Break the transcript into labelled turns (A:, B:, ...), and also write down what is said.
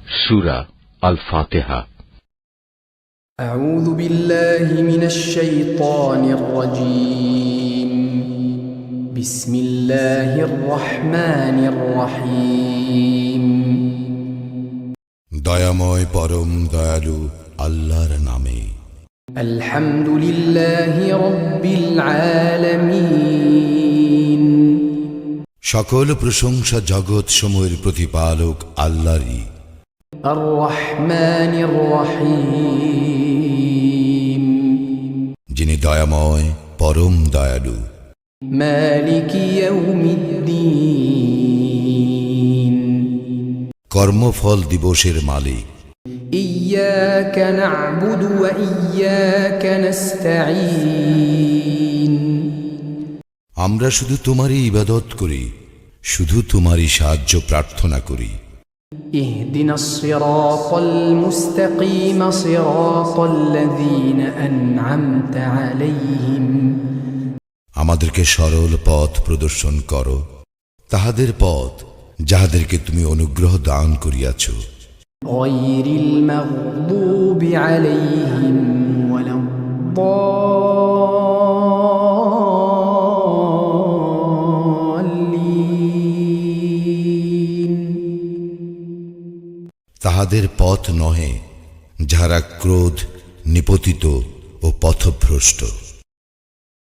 A: সূরা আল ফাতিহা।
B: আউযু বিল্লাহি মিনাশ শাইতানির রাজীম। বিসমিল্লাহির রহমানির রহিম।
C: দয়াময় পরম দয়ালু আল্লাহর নামে।
B: আলহামদুলিল্লাহি রাব্বিল আলামিন।
C: সকল প্রশংসা জগৎ সমূহের প্রতিপালক আল্লাহরই।
B: আর রহমানির রহিম।
C: যিনি দয়াময় পরম দয়ালু।
B: মালিকি ইয়াউমিদ্দিন।
C: কর্মফল দিবসের মালিক।
B: ইয়্যাকা না'বুদু ওয়া ইয়্যাকা নাস্তাঈন।
C: আমরা শুধু তোমারই ইবাদত করি, শুধু তোমারই সাহায্য প্রার্থনা করি।
B: ইহদিনাস সিরাতাল মুস্তাকিম সিরাতাল্লাযীনা আন'আমতা আলাইহিম।
C: আমাদেরকে সরল পথ প্রদর্শন করো, তাহাদের পথ যাহাদেরকে তুমি অনুগ্রহ দান করিয়াছ।
B: গায়রিল মাগদুবি আলাইহিম ওয়ালাদ-দাল্লিন।
C: তাহাদের পথ নহে যাহারা ক্রোধ নিপতিত ও পথভ্রষ্ট।